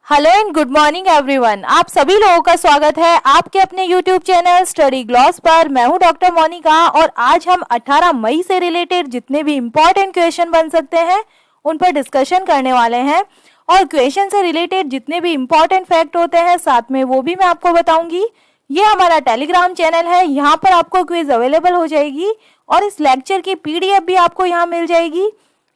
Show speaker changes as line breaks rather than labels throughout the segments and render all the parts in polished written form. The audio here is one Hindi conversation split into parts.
Hello and good morning everyone. आप सभी लोगों का स्वागत है आपके अपने यूट्यूब चैनल स्टडी ग्लॉस पर। मैं हूं डॉक्टर मोनिका और आज हम 18 मई से रिलेटेड जितने भी इम्पोर्टेंट क्वेश्चन बन सकते हैं उन पर डिस्कशन करने वाले हैं और क्वेश्चन से रिलेटेड जितने भी इम्पोर्टेंट फैक्ट होते हैं साथ में वो भी मैं आपको बताऊंगी। ये हमारा टेलीग्राम चैनल है, यहाँ पर आपको क्विज अवेलेबल हो जाएगी और इस लेक्चर की PDF भी आपको यहाँ मिल जाएगी।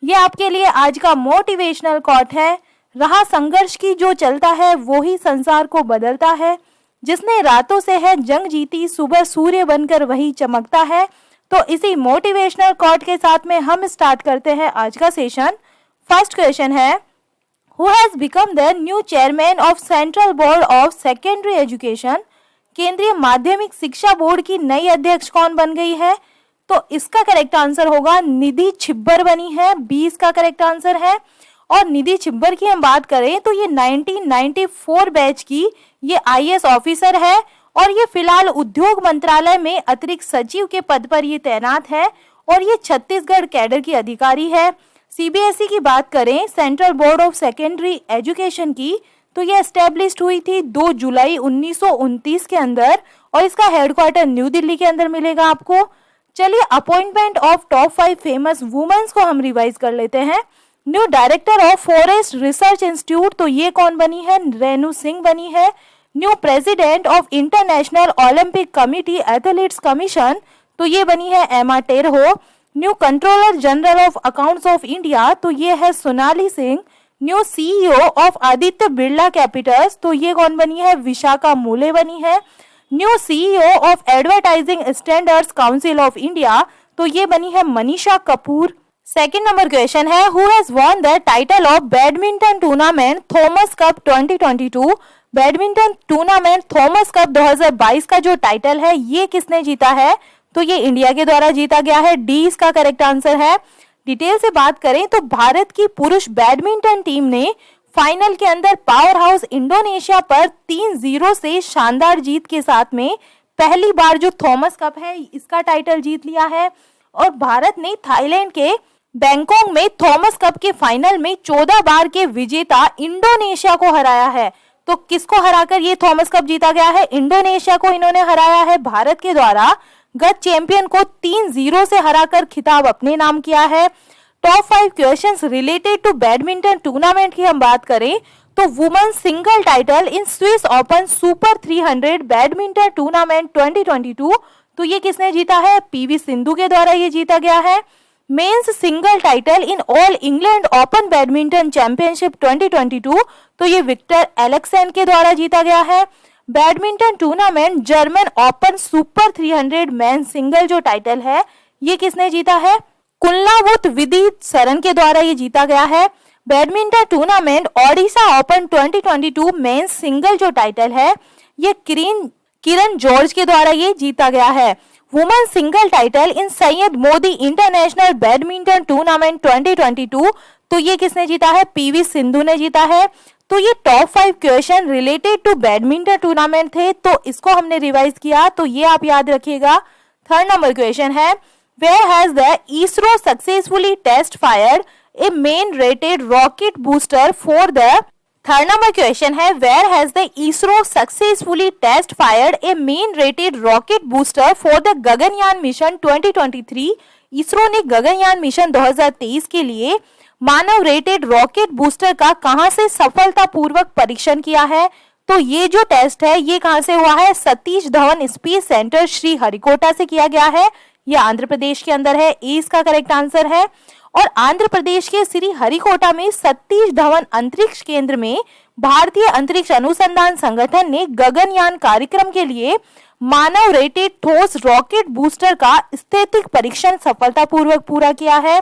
ये आपके लिए आज का मोटिवेशनल कोट है, रहा संघर्ष की जो चलता है वो ही संसार को बदलता है, जिसने रातों से है जंग जीती सुबह सूर्य बनकर वही चमकता है। तो इसी मोटिवेशनल कोट के साथ में हम स्टार्ट करते हैं आज का सेशन। फर्स्ट क्वेश्चन है, who has become the new chairman of central board of secondary education? केंद्रीय माध्यमिक शिक्षा बोर्ड की नई अध्यक्ष कौन बन गई है? तो इसका करेक्ट आंसर होगा निधि छिब्बर बनी है, 20 का करेक्ट आंसर है। और निधि छिब्बर की हम बात करें तो ये 1994 बैच की ये IAS ऑफिसर है और ये फिलहाल उद्योग मंत्रालय में अतिरिक्त सचिव के पद पर ये तैनात है और ये छत्तीसगढ़ कैडर की अधिकारी है। CBSE की बात करें, central board of secondary education की, तो ये एस्टेब्लिश्ड हुई थी 2 जुलाई 1929 के अंदर और इसका हेडक्वार्टर न्यू दिल्ली के अंदर मिलेगा आपको। चलिए appointment of top 5 famous womens को हम रिवाइज कर लेते हैं। New director of forest research institute, तो ये कौन बनी है? रेणु सिंह बनी है। New president of international Olympic committee athletes commission, तो ये बनी है Emma Terho. New controller general of accounts of India, तो ये है Sonali Singh. New CEO of Aditya Birla capitals, तो ये कौन बनी है? विशाखा मूले बनी है। New CEO of advertising standards council of India, तो ये बनी है Manisha Kapoor. Second number question है, who has won the title of badminton tournament Thomas cup 2022? Badminton tournament Thomas cup 2022 का जो टाइटल है ये किसने जीता है? तो ये इंडिया के द्वारा जीता गया है, D इसका करेक्ट आंसर है। डिटेल से बात करें तो भारत की पुरुष बैडमिंटन टीम ने फाइनल के अंदर पावर हाउस इंडोनेशिया पर 3-0 से शानदार जीत के साथ में पहली बार जो थॉमस कप है इसका टाइटल जीत लिया है। और भारत ने थाईलैंड के बैंकॉक में थॉमस कप के फाइनल में 14 बार के विजेता इंडोनेशिया को हराया है। तो किसको हराकर ये थॉमस कप जीता गया है? इंडोनेशिया को इन्होंने हराया है भारत के द्वारा। गत चैंपियन को 3-0 से हराकर खिताब अपने नाम किया है। Top 5 questions related to badminton tournament की हम बात करें तो women single title in Swiss Open super 300 badminton tournament 2022, तो ये किसने जीता है? PV सिंधु के द्वारा ये जीता गया है। Men's single title in all England open badminton championship 2022, तो ये विक्टर एलेक्सेन के द्वारा जीता गया है। Badminton tournament German open super 300 men single जो टाइटल है ये किसने जीता है? कुल्लावुत विदित सरन के द्वारा ये जीता गया है। Badminton tournament Odisha open 2022 men's single जो टाइटल है ये किरण जॉर्ज के द्वारा ये जीता गया है। वुमेन सिंगल टाइटल इन Syed Modi international badminton tournament 2022, तो ये किसने जीता है? PV सिंधु ने जीता है। तो ये top 5 question related to badminton tournament थे, तो इसको हमने रिवाइज किया, तो ये आप याद रखिएगा। थर्ड नंबर क्वेश्चन है, where has the ISRO successfully test fired a man rated rocket booster for the third number question है, where has the ISRO successfully test fired a man rated rocket booster for the Gaganyaan mission 2023? ISRO ने गगनयान मिशन 2023 के लिए मानव रेटेड रॉकेट बूस्टर का कहां से सफलतापूर्वक परीक्षण किया है? तो ये जो टेस्ट है ये कहां से हुआ है? सतीश धवन स्पेस सेंटर श्री हरिकोटा से किया गया है। ये आंध्र प्रदेश के अंदर है, ए इसका करेक्ट आंसर है। और आंध्र प्रदेश के श्री हरिकोटा में सतीश धवन अंतरिक्ष केंद्र में भारतीय अंतरिक्ष अनुसंधान संगठन ने गगनयान कार्यक्रम के लिए मानव रेटेड ठोस रॉकेट बूस्टर का स्थैतिक परीक्षण सफलतापूर्वक पूरा किया है।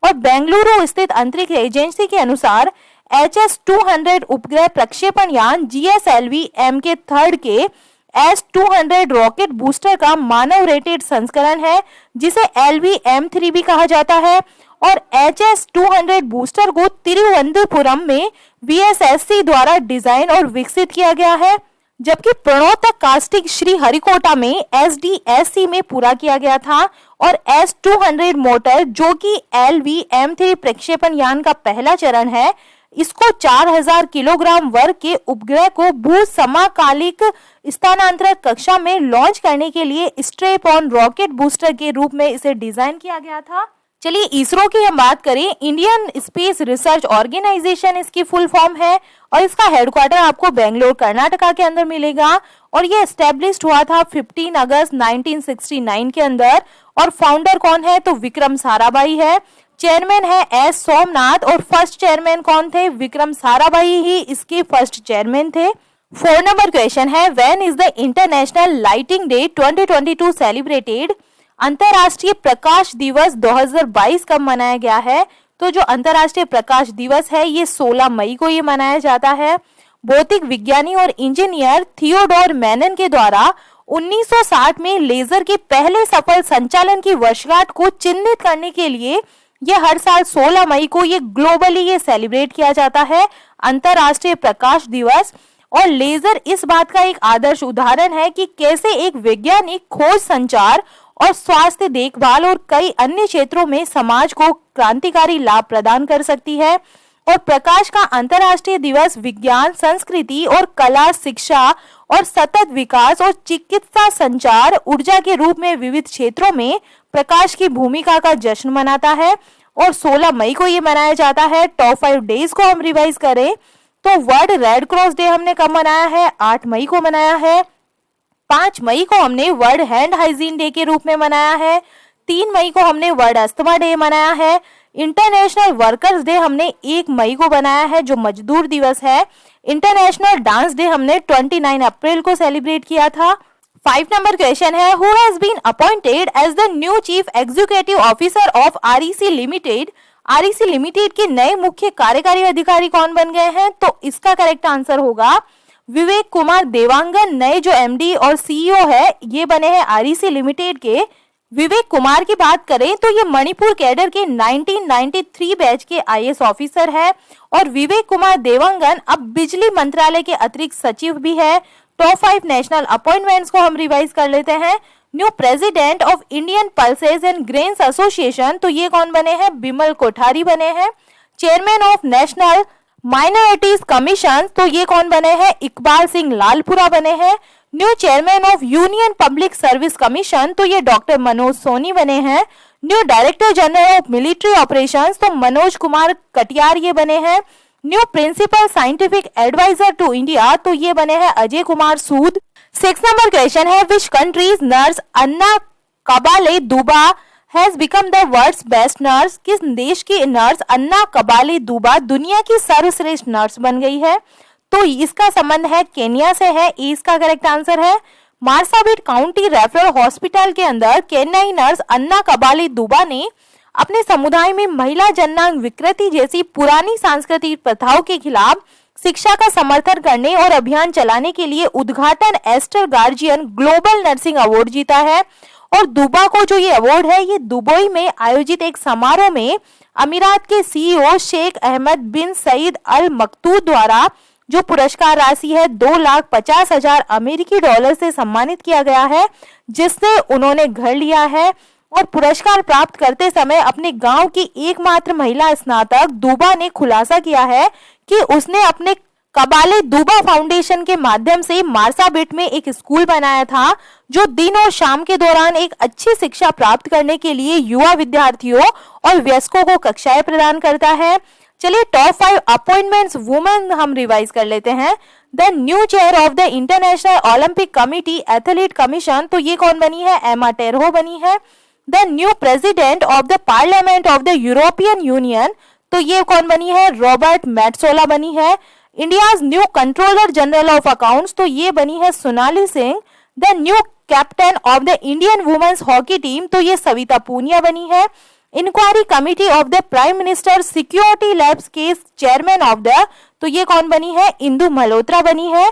और बेंगलुरु स्थित अंतरिक्ष एजेंसी के अनुसार HS-200 उपग्रह प्रक्षेपण यान GSLV Mk3 के S-200 रॉकेट बूस्टर का मानव रेटेड संस्करण है जिसे LV-M3 भी कहा जाता है। और HS-200 बूस्टर को तिरुवनंतपुरम में VSSC द्वारा डिजाइन और विकसित किया गया है, जबकि प्रणोतक कास्टिक श्री हरिकोटा में SDSC में पूरा किया गया था। और S-200 मोटर जो कि LV-M3 प्रक्षेपण यान का पहला चरण है, इसको 4000 किलोग्राम वर्ग के उपग्रह को भू समकालिक स्थानांतरण कक्षा में लॉन्च करने के लिए स्ट्रेप ऑन रॉकेट बूस्टर के रूप में इसे डिजाइन किया गया था। चलिए इसरो की हम बात करें, इंडियन स्पेस रिसर्च ऑर्गेनाइजेशन इसकी फुल फॉर्म है और इसका हेडक्वार्टर आपको बेंगलोर कर्नाटका के अंदर मिलेगा और ये एस्टेब्लिश्ड हुआ था 15 अगस्त 1969 के अंदर। और फाउंडर कौन है? तो विक्रम साराभाई है। चेयरमैन है एस सोमनाथ और फर्स्ट चेयरमैन कौन थे? विक्रम साराभाई ही इसके फर्स्ट चेयरमैन थे। 4 नंबर क्वेश्चन है, when is the international lighting day 2022 celebrated? अंतरराष्ट्रीय प्रकाश दिवस 2022 कब मनाया गया है? तो जो अंतरराष्ट्रीय प्रकाश दिवस है ये 16 मई को ये मनाया जाता है। भौतिक विज्ञानी और इंजीनियर थियोडोर मैनन के द्वारा 1960 में लेजर के पहले सफल संचालन की वर्षगांठ को चिन्हित करने के लिए ये हर साल 16 मई को ये ग्लोबली ये सेलिब्रेट किया जाता है अंतरराष्ट्रीय प्रकाश दिवस। और लेजर इस बात का एक आदर्श उदाहरण है कि कैसे एक वैज्ञानिक खोज, संचार और स्वास्थ्य देखभाल और कई अन्य क्षेत्रों में समाज को क्रांतिकारी लाभ प्रदान कर सकती है। और प्रकाश का अंतरराष्ट्रीय दिवस विज्ञान, संस्कृति और कला, शिक्षा और सतत विकास और चिकित्सा, संचार, ऊर्जा के रूप में विविध क्षेत्रों में प्रकाश की भूमिका का जश्न मनाता है और 16 मई को ये मनाया जाता है। टॉप 5 डेज को हम रिवाइज करें तो वर्ल्ड रेड क्रॉस डे हमने कब मनाया है? 8 मई को मनाया है। 5 मई को हमने वर्ल्ड हैंड हाइजीन डे के रूप में मनाया है। 3 मई को हमने वर्ल्ड अस्थमा डे मनाया है। इंटरनेशनल वर्कर्स डे हमने 1 मई को बनाया है जो मजदूर दिवस है। इंटरनेशनल डांस डे हमने 29 अप्रैल को सेलिब्रेट किया था। 5 नंबर क्वेश्चन है, who has been appointed as the new chief executive officer of REC limited? REC limited के नए मुख्य कार्यकारी अधिकारी कौन बन गए हैं? तो इसका करेक्ट आंसर होगा विवेक कुमार देवांगन। नए जो एमडी और सीईओ है ये बने हैं आरईसी लिमिटेड के। विवेक कुमार की बात करें तो ये मणिपुर कैडर के 1993 बैच के आईएएस ऑफिसर है और विवेक कुमार देवांगन अब बिजली मंत्रालय के अतिरिक्त सचिव भी है। टॉप 5 नेशनल अपॉइंटमेंट्स को हम रिवाइज कर लेते हैं। New president of Indian pulses and grains association, तो ये कौन बने हैं? बिमल कोठारी बने हैं। Chairman of national minorities commission, तो ये कौन बने हैं? इकबाल सिंह लालपुरा बने हैं। New chairman of union public service commission, तो ये डॉक्टर मनोज सोनी बने हैं। New director general of military operations, तो मनोज कुमार कटियार ये बने हैं। New principal scientific adviser to India, तो ये बने हैं अजय कुमार सूद। 6 नंबर क्वेश्चन है, which countries nurse Anna Qabale Duba has become the world's best nurse? किस देश की नर्स अन्ना कबाले दुबा दुनिया की सर्वश्रेष्ठ नर्स बन गई है? तो इसका संबंध है केन्या से है। इसका करेक्ट आंसर है। मार्साबिट काउंटी रेफरल हॉस्पिटल के अंदर केन्याई नर्स अन्ना कबाले दुबा ने अपने समुदाय में महिला जननांग विकृति जैसी पुरानी सांस्कृतिक प्रथाओं के खिलाफ शिक्षा का समर्थन करने और अभियान चलाने के लिए उद्घाटन Aster guardian global nursing award जीता है। और दुबा को जो ये अवार्ड है ये दुबई में आयोजित एक समारोह में अमीरात के सीईओ शेख अहमद बिन सईद अल मकतूद द्वारा जो पुरस्कार राशि है 2,50,000 अमेरिकी डॉलर से सम्मानित किया गया है, जिससे उन्होंने घर लिया है। और पुरस्कार प्राप्त करते समय अपने गांव की एकमात्र महिला स्नातक दुबा ने खुलासा किया है कि उसने अपने कबाले दुबा फाउंडेशन के माध्यम से मार्साबिट में एक स्कूल बनाया था जो दिन और शाम के दौरान एक अच्छी शिक्षा प्राप्त करने के लिए युवा विद्यार्थियों और वयस्कों को कक्षाएं प्रदान करता है। चलिए टॉप 5 अपॉइंटमेंट्स वुमेन हम रिवाइज कर लेते हैं। The new chair of the international Olympic committee athlete commission, तो ये कौन बनी है? एमा टेरहो बनी है। The new president of the parliament of the European union, तो ये कौन बनी है? रॉबर्ट मेट्सोला बनी है। India's new controller general of accounts, तो ये बनी है Sonali Singh. The new captain of the Indian women's hockey team, तो ये सविता पूनिया बनी है। Inquiry committee of the prime minister security lapses case chairman of the, तो ये कौन बनी है? इंदु मल्होत्रा बनी है।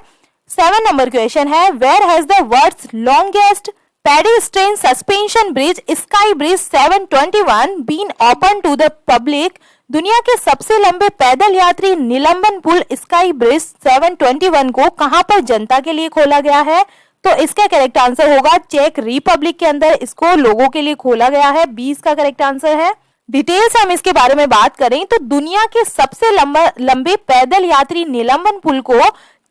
7 नंबर क्वेश्चन है, where has the world's longest pedestrian suspension bridge sky bridge 721 been open to the public? दुनिया के सबसे लंबे पैदल यात्री निलंबन पुल स्काई ब्रिज 721 को कहां पर जनता के लिए खोला गया है? तो इसका करेक्ट आंसर होगा चेक रिपब्लिक के अंदर इसको लोगों के लिए खोला गया है। 20 का करेक्ट आंसर है। डिटेल्स हम इसके बारे में बात करें तो दुनिया के सबसे लंबे पैदल यात्री निलंबन पुल को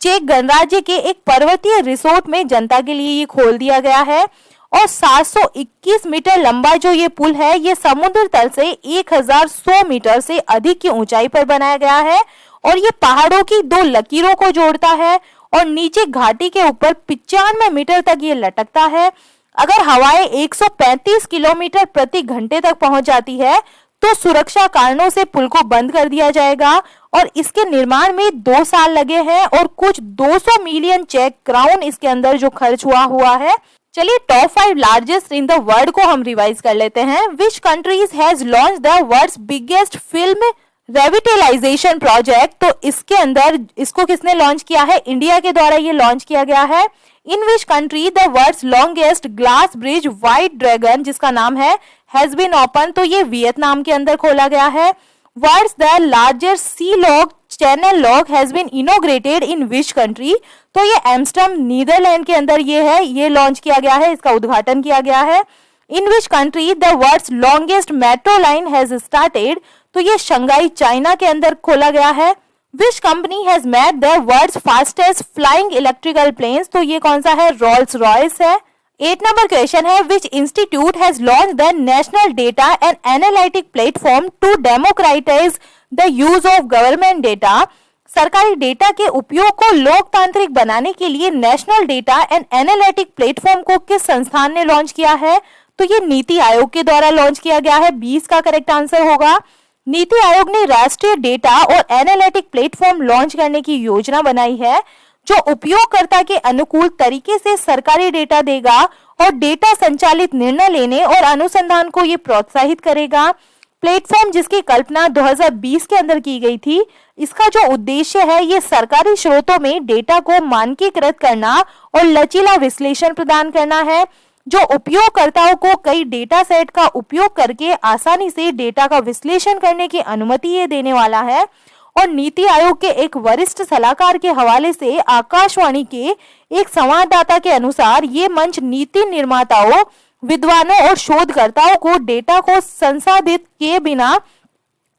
चेक गणराज्य के एक पर्वतीय रिसोर्ट में जनता के लिए ये खोल दिया गया है और 721 मीटर लंबा जो ये पुल है ये समुद्र तल से 1100 मीटर से अधिक की ऊंचाई पर बनाया गया है और ये पहाड़ों की दो लकीरों को जोड़ता है और नीचे घाटी के ऊपर 95 मीटर तक ये लटकता है। अगर हवाएं 135 किलोमीटर प्रति घंटे तक पहुंच जाती है तो सुरक्षा कारणों से पुल को बंद कर दिया जाएगा और इसके निर्माण में 2 साल लगे हैं और कुछ 200 मिलियन चेक क्राउन इसके अंदर जो खर्च हुआ है। चलिए top 5 largest in the world को हम रिवाइज कर लेते हैं। Which countries has launch the world's biggest film revitalisation project, तो इसके अंदर इसको किसने लॉन्च किया है? इंडिया के द्वारा ये लॉन्च किया गया है। In which country the world's longest glass bridge white dragon जिसका नाम है हैज बीन ओपन, तो ये वियतनाम के अंदर खोला गया है। World's the largest sea lock channel lock has been inaugurated in which country, तो ये एम्स्टर्डम नीदरलैंड के अंदर ये है, ये लॉन्च किया गया है, इसका उद्घाटन किया गया है। In which country the world's longest metro line has started, तो ये शंघाई चाइना के अंदर खोला गया है। Which company has made the world's fastest flying electrical planes, तो ये कौन सा है? रोल्स रॉयस है। 8 नंबर क्वेश्चन है which institute has launch the national data and analytic platform to democratize the use of government data, सरकारी डेटा के उपयोग को लोकतांत्रिक बनाने के लिए national data and analytic platform को किस संस्थान ने लॉन्च किया है? तो ये नीति आयोग के द्वारा लॉन्च किया गया है। 20 का करेक्ट आंसर होगा। नीति आयोग ने राष्ट्रीय डेटा और एनालिटिक प्लेटफॉर्म लॉन्च करने की योजना बनाई है जो उपयोगकर्ता के अनुकूल तरीके से सरकारी डेटा देगा और डेटा संचालित निर्णय लेने और अनुसंधान को ये प्रोत्साहित करेगा। प्लेटफॉर्म जिसकी कल्पना 2020 के अंदर की गई थी, इसका जो उद्देश्य है ये सरकारी स्रोतों में डेटा को मानकीकृत करना और लचीला विश्लेषण प्रदान करना है जो उपयोगकर्ताओं को कई डेटा सेट का उपयोग करके आसानी से डेटा का विश्लेषण करने की अनुमति ये देने वाला है। और नीति आयोग के एक वरिष्ठ सलाहकार के हवाले से आकाशवाणी के एक संवाददाता के अनुसार ये मंच नीति निर्माताओं, विद्वानों और शोधकर्ताओं को डेटा को संसाधित किए बिना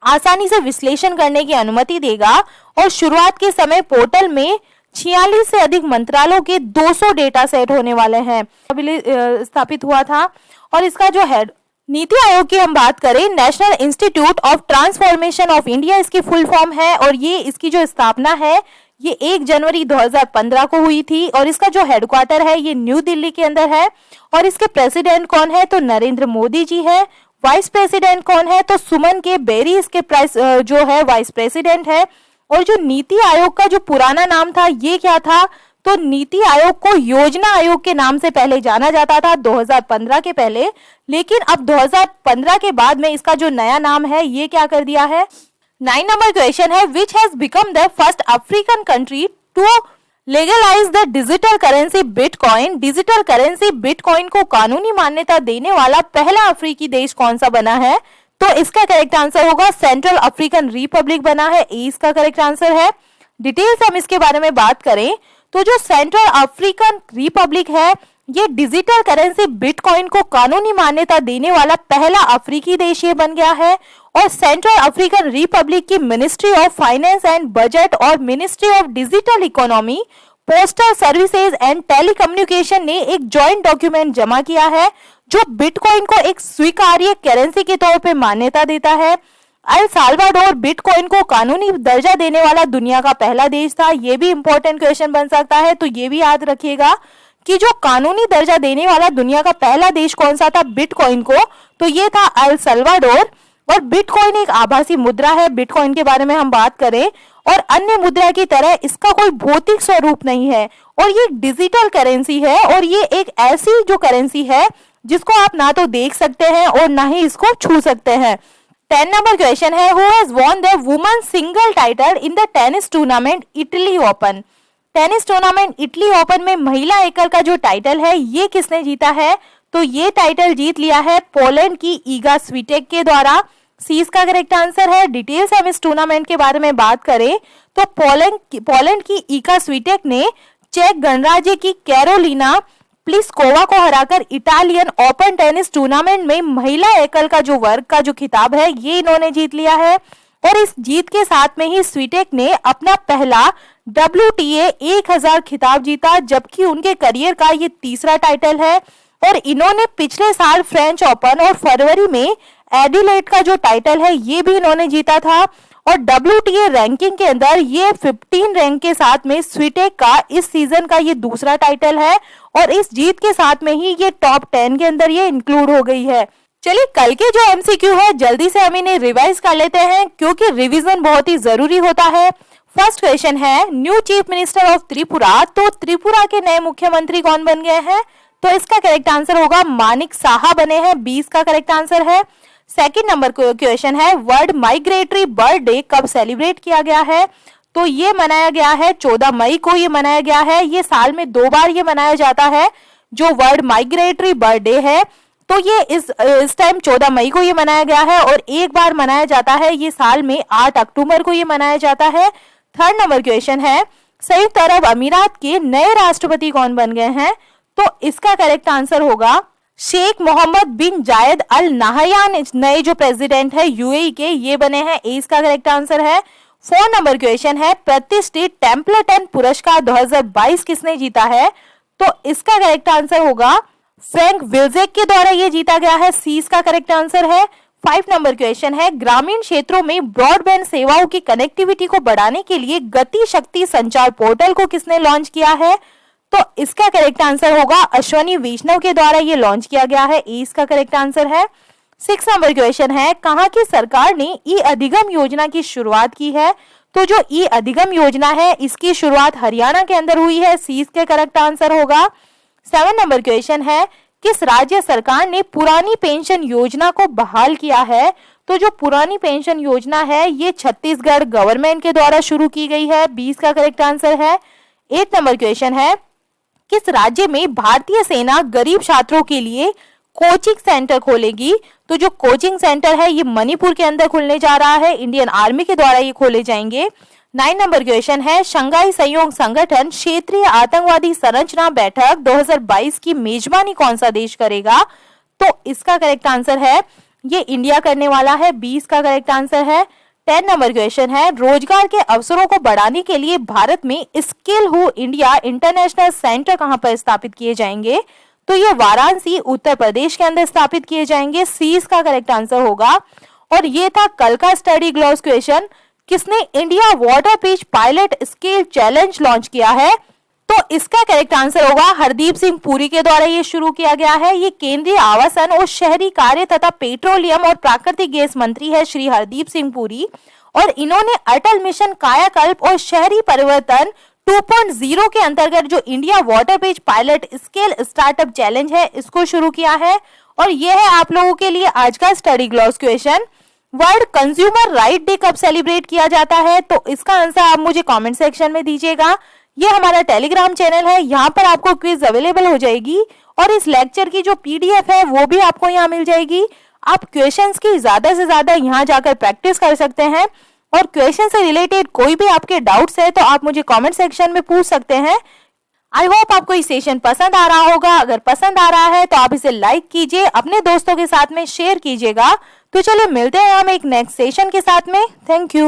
आसानी से विश्लेषण करने की अनुमति देगा और शुरुआत के समय पोर्टल में 46 से अधिक मंत्रालयों के 200 डेटा सेट होने वाले हैं स्थापित हुआ था। और इसका जो हेड नीति आयोग की हम बात करें, national institute of transformation of India इसकी फुल फॉर्म है और ये इसकी जो स्थापना है ये 1 जनवरी 2015 को हुई थी और इसका जो हेडक्वार्टर है ये न्यू दिल्ली के अंदर है। और इसके प्रेसिडेंट कौन है? तो नरेंद्र मोदी जी है। वाइस प्रेसिडेंट कौन है? तो सुमन के बेरी इसके जो है वाइस प्रेसिडेंट है। और जो नीति आयोग का जो पुराना नाम था ये क्या था? तो नीति आयोग को योजना आयोग के नाम से पहले जाना जाता था 2015 के पहले, लेकिन अब 2015 के बाद में इसका जो नया नाम है ये क्या कर दिया है। 9 नंबर क्वेश्चन है which has become the first African country to legalize the digital currency bitcoin, digital currency bitcoin को कानूनी मान्यता देने वाला पहला अफ्रीकी देश कौन सा बना है? तो इसका करेक्ट आंसर होगा सेंट्रल अफ्रीकन रिपब्लिक बना है, इसका करेक्ट आंसर है। डिटेल्स हम इसके बारे में बात करें तो जो सेंट्रल अफ्रीकन रिपब्लिक है ये डिजिटल करेंसी बिटकॉइन को कानूनी मान्यता देने वाला पहला अफ्रीकी देश ये बन गया है। और सेंट्रल अफ्रीकन रिपब्लिक की ministry of finance and budget और ministry of digital economy, postal services and telecommunication ने एक जॉइंट डॉक्यूमेंट जमा किया है जो बिटकॉइन को एक स्वीकार्य करेंसी के तौर पे मान्यता देता है। अल साल्वाडोर बिटकॉइन को कानूनी दर्जा देने वाला दुनिया का पहला देश था। ये भी इंपॉर्टेंट क्वेश्चन बन सकता है, तो ये भी याद रखिएगा कि जो कानूनी दर्जा देने वाला दुनिया का पहला देश कौन सा था बिटकॉइन को, तो ये था अल साल्वाडोर। और बिटकॉइन एक आभासी मुद्रा है। बिटकॉइन के बारे में हम बात करें और अन्य मुद्रा की तरह इसका कोई भौतिक स्वरूप नहीं है और ये डिजिटल करेंसी है और ये एक ऐसी जो करेंसी है जिसको आप ना तो देख सकते हैं और ना ही इसको छू सकते हैं। 10 नंबर क्वेश्चन है who has won the women single title in the tennis tournament Italy open. Tennis tournament Italy open में महिला एकल का जो टाइटल है ये किसने जीता है? तो ये टाइटल जीत लिया है पोलैंड की ईगा स्वीटेक के द्वारा। सी इसका करेक्ट आंसर है। डिटेल्स हम इस टूर्नामेंट के बारे में बात करें तो पोलैंड की ईगा स्वीटेक ने चेक गणराज्य की कैरोलिना प्लिस्कोवा को हराकर इटालियन ओपन टेनिस टूर्नामेंट में महिला एकल का जो वर्ग का जो खिताब है ये इन्होंने जीत लिया है। और इस जीत के साथ में ही स्वीटेक ने अपना पहला WTA 1000 खिताब जीता, जबकि उनके करियर का ये तीसरा टाइटल है। और इन्होंने पिछले साल फ्रेंच ओपन और फरवरी में एडिलेड का जो टाइटल है ये भी इन्होंने जीता था। और WTA रैंकिंग के अंदर ये 15 रैंक के साथ में स्वीटेक का इस सीजन का ये दूसरा टाइटल है। और इस जीत के साथ में ही ये टॉप 10 के अंदर ये इंक्लूड हो गई है। चलिए कल के जो MCQ है जल्दी से हम इन्हें रिवाइज कर लेते हैं, क्योंकि रिवीजन बहुत ही जरूरी होता है। फर्स्ट क्वेश्चन है, new chief minister of Tripura, तो त्रिपुरा के नए मुख्यमंत्री कौन बन गए हैं? तो इसका करेक्ट आंसर होगा मानिक साहा बने हैं, 20 का करेक्ट आंसर है। सेकंड नंबर क्वेश्चन है, वर्ल्ड माइग्रेटरी बर्ड डे कब सेलिब्रेट किया गया है? तो ये मनाया गया है 14 मई को ये मनाया गया है। ये साल में 2 बार ये मनाया जाता है जो वर्ल्ड माइग्रेटरी बर्ड डे है। तो ये इस टाइम 14 मई को ये मनाया गया है और एक बार मनाया जाता है ये साल में 8 अक्टूबर को ये मनाया जाता है। थर्ड नंबर क्वेश्चन है, संयुक्त अरब अमीरात के नए राष्ट्रपति कौन बन गए हैं? तो इसका करेक्ट आंसर होगा शेख मोहम्मद बिन जायद अल नाहयान नए जो प्रेसिडेंट है UAE के ये बने हैं, इसका करेक्ट आंसर है। 4 नंबर क्वेश्चन है, प्रतिष्ठित टेम्पल्टन पुरस्कार 2022 किसने जीता है? तो इसका करेक्ट आंसर होगा फ्रैंक विल्जेक के द्वारा ये जीता गया है, सी इसका करेक्ट आंसर है। 5 नंबर क्वेश्चन है, ग्रामीण क्षेत्रों में ब्रॉडबैंड सेवाओं की कनेक्टिविटी को बढ़ाने के लिए गति शक्ति संचार पोर्टल को किसने लॉन्च किया है? तो इसका करेक्ट आंसर होगा अश्वनी वैष्णव के द्वारा ये लॉन्च किया गया है, इसका करेक्ट आंसर है। 6 नंबर क्वेश्चन है, कहां की सरकार ने ई अधिगम योजना की शुरुआत की है? तो जो ई अधिगम योजना है इसकी शुरुआत हरियाणा के अंदर हुई है, सी इसका करेक्ट आंसर होगा। 7 नंबर क्वेश्चन है, किस राज्य सरकार ने पुरानी पेंशन योजना को बहाल किया है? तो जो पुरानी पेंशन योजना है ये छत्तीसगढ़ गवर्नमेंट के द्वारा शुरू की गई है, 20 का करेक्ट आंसर है। 8 नंबर क्वेश्चन है, किस राज्य में भारतीय सेना गरीब छात्रों के लिए कोचिंग सेंटर खोलेगी? तो जो कोचिंग सेंटर है ये मणिपुर के अंदर खुलने जा रहा है, इंडियन आर्मी के द्वारा ये खोले जाएंगे। 9 नंबर क्वेश्चन है, शंघाई सहयोग संगठन क्षेत्रीय आतंकवादी संरचना बैठक 2022 की मेजबानी कौन सा देश करेगा? तो इसका करेक्ट आंसर है ये इंडिया करने वाला है, 20 का करेक्ट आंसर है। 10 नंबर क्वेश्चन है, रोजगार के अवसरों को बढ़ाने के लिए भारत में skill who India international centre कहां पर स्थापित किए जाएंगे? तो ये वाराणसी उत्तर प्रदेश के अंदर स्थापित किए जाएंगे, सी इसका करेक्ट आंसर होगा। और ये था कल का स्टडी ग्लॉस क्वेश्चन, किसने India water pitch pilot scale challenge launch किया है? तो इसका करेक्ट आंसर होगा हरदीप सिंह पुरी के द्वारा ये शुरू किया गया है। ये केंद्रीय आवासन और शहरी कार्य तथा पेट्रोलियम और प्राकृतिक गैस मंत्री है श्री हरदीप सिंह पुरी, और इन्होंने अटल मिशन कायाकल्प और शहरी परिवर्तन 2.0 के अंतर्गत जो India water pitch pilot scale startup challenge है इसको शुरू किया है। और ये है आप लोगों के लिए आज का study gloss question. World consumer right day कब सेलिब्रेट किया जाता है? तो इसका आंसर आप मुझे कमेंट सेक्शन में दीजिएगा। ये हमारा टेलीग्राम चैनल है, यहाँ पर आपको क्विज अवेलेबल हो जाएगी और इस लेक्चर की जो PDF है वो भी आपको यहाँ मिल जाएगी। आप क्वेश्चंस की ज्यादा से ज्यादा यहाँ जाकर प्रैक्टिस कर सकते हैं, और क्वेश्चन से रिलेटेड कोई भी आपके डाउट्स है तो आप मुझे कमेंट सेक्शन में पूछ सकते हैं। आई होप आपको ये सेशन पसंद आ रहा होगा। अगर पसंद आ रहा है तो आप इसे लाइक कीजिए, अपने दोस्तों के साथ में शेयर कीजिएगा। तो चलिए मिलते हैं हम एक नेक्स्ट सेशन के साथ में। Thank you.